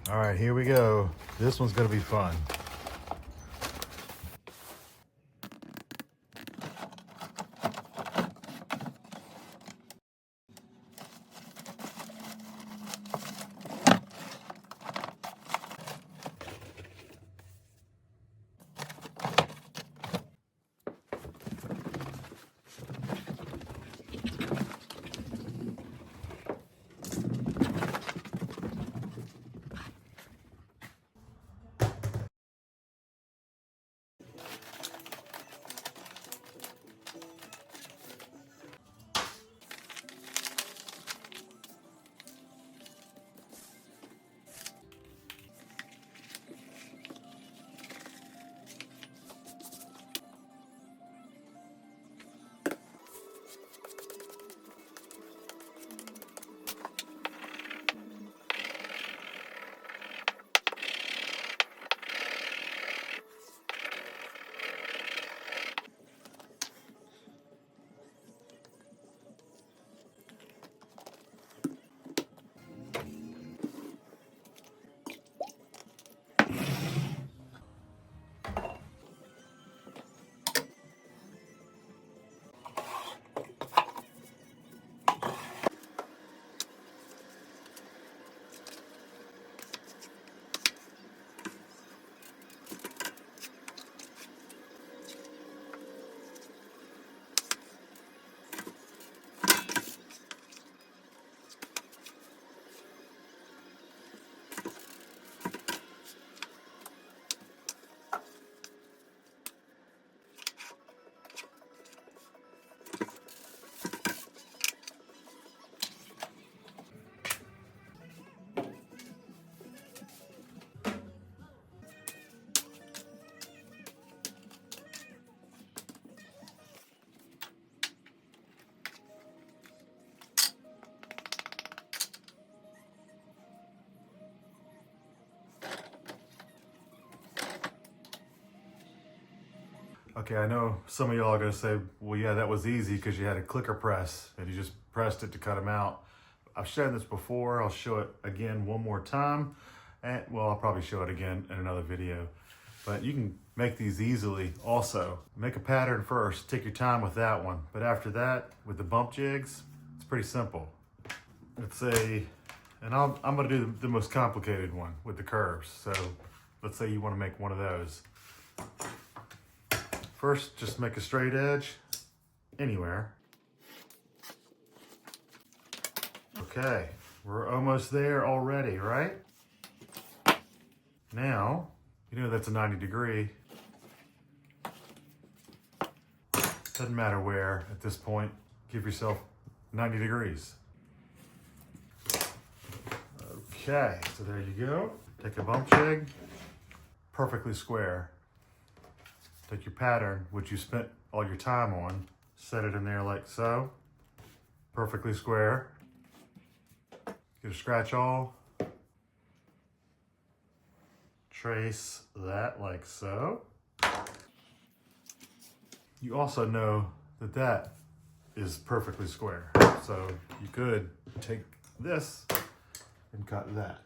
All right, here we go. This one's gonna be fun. Okay, I know some of y'all are gonna say, well, yeah, that was easy because you had a clicker press and you just pressed it to cut them out. I've shown this before. I'll show it again one more time. And well, I'll probably show it again in another video, but you can make these easily also. Make a pattern first, take your time with that one. But after that, with the bump jigs, it's pretty simple. Let's say, and I'm gonna do the most complicated one with the curves. So let's say you wanna make one of those. First, just make a straight edge anywhere. Okay, we're almost there already, right? Now, you know that's a 90 degree. Doesn't matter where at this point, give yourself 90 degrees. Okay, so there you go. Take a bump jig, perfectly square. Take your pattern, which you spent all your time on, set it in there like so, perfectly square. Get a scratch awl, trace that like so. You also know that that is perfectly square. So you could take this and cut that.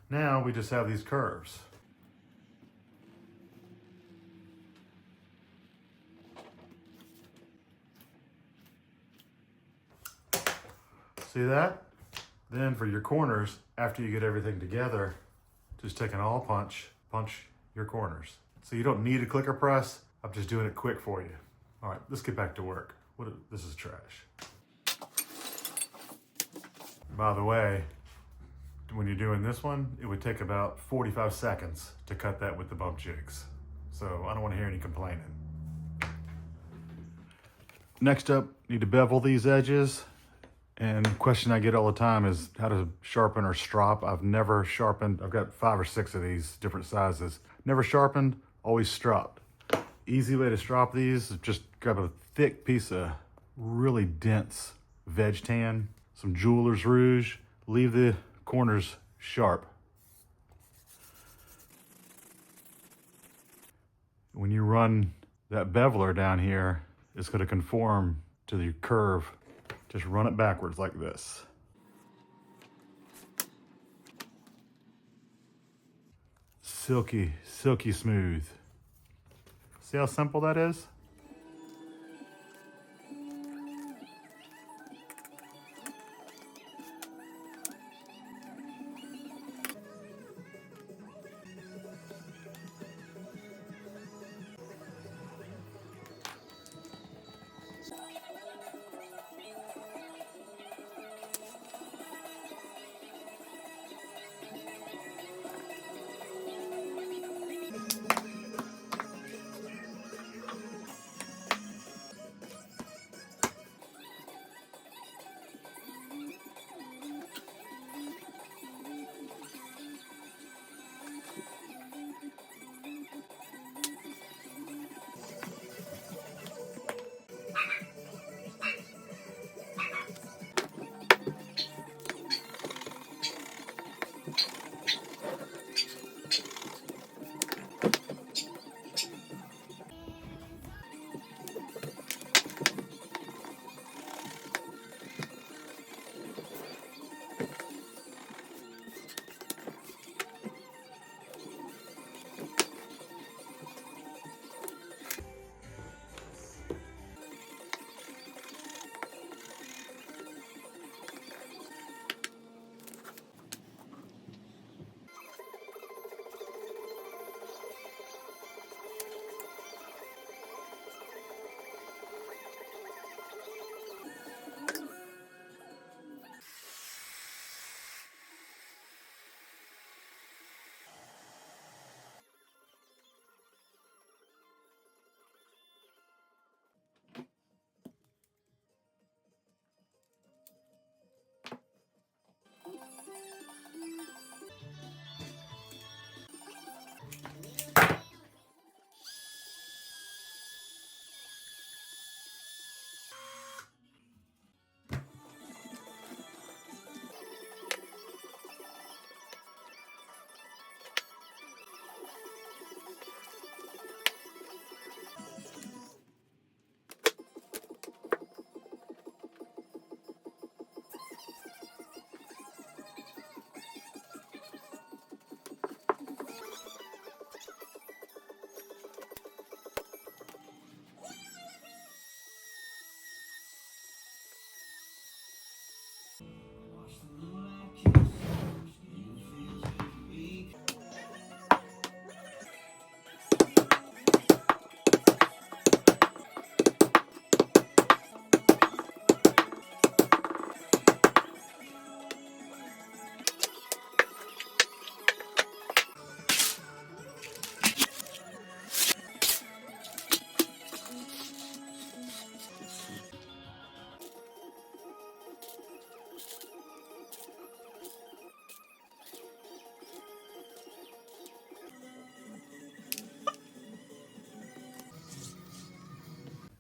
Now we just have these curves. See that? Then for your corners, after you get everything together, just take an awl punch, punch your corners. So you don't need a clicker press. I'm just doing it quick for you. All right, let's get back to work. This is trash. By the way, when you're doing this one, it would take about 45 seconds to cut that with the bump jigs. So I don't want to hear any complaining. Next up, need to bevel these edges. And the question I get all the time is how to sharpen or strop. I've never sharpened. I've got 5 or 6 of these different sizes. Never sharpened, always stropped. Easy way to strop these is just grab a thick piece of really dense veg tan, some jeweler's rouge, leave the corners sharp. When you run that beveler down here, it's going to conform to the curve. Just run it backwards like this. silky, silky smooth. See how simple that is?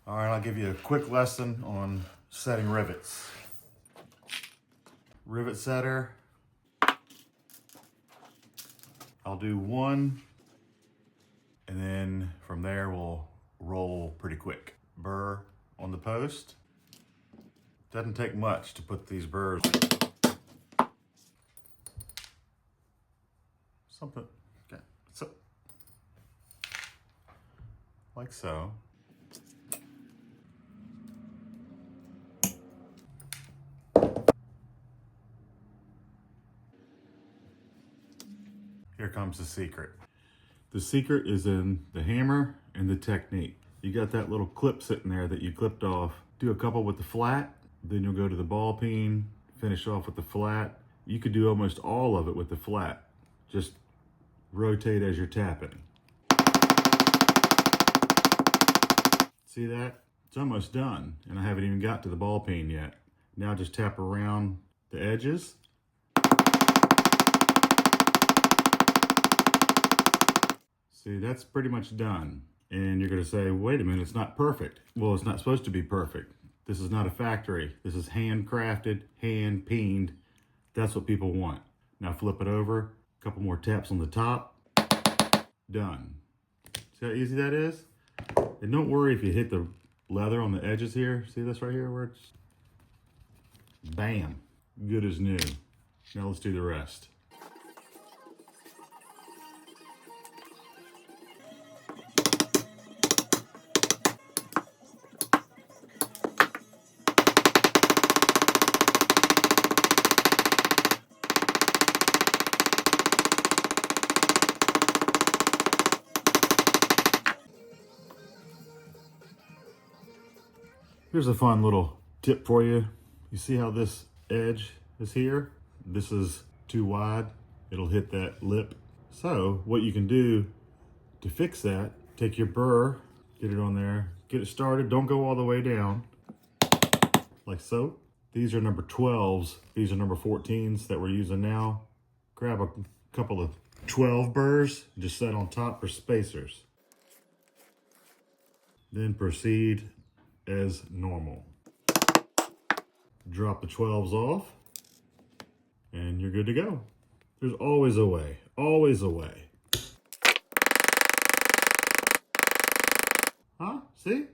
All right, I'll give you a quick lesson on setting rivets. Rivet setter, I'll do one, and then from there we'll roll pretty quick. Burr on the post. Doesn't take much to put these burrs. Something, okay, so, like so. Here comes the secret. The secret is in the hammer and the technique. You got that little clip sitting there that you clipped off. Do a couple with the flat, then you'll go to the ball peen, finish off with the flat. You could do almost all of it with the flat. Just rotate as you're tapping. See that? It's almost done, and I haven't even got to the ball peen yet. Now just tap around the edges. See, that's pretty much done. And you're gonna say, wait a minute, it's not perfect. Well, it's not supposed to be perfect. This is not a factory. This is handcrafted, hand peened. That's what people want. Now flip it over, a couple more taps on the top, done. See how easy that is? And don't worry if you hit the leather on the edges here. See this right here where it's, bam, good as new. Now let's do the rest. Here's a fun little tip for you. You see how this edge is here? This is too wide. It'll hit that lip. So what you can do to fix that, take your burr, get it on there, get it started. Don't go all the way down, like so. These are number 12s. These are number 14s that we're using now. Grab a couple of 12 burrs, just set on top for spacers. Then proceed as normal. Drop the 12s off, and you're good to go. There's always a way, always a way. Huh? See?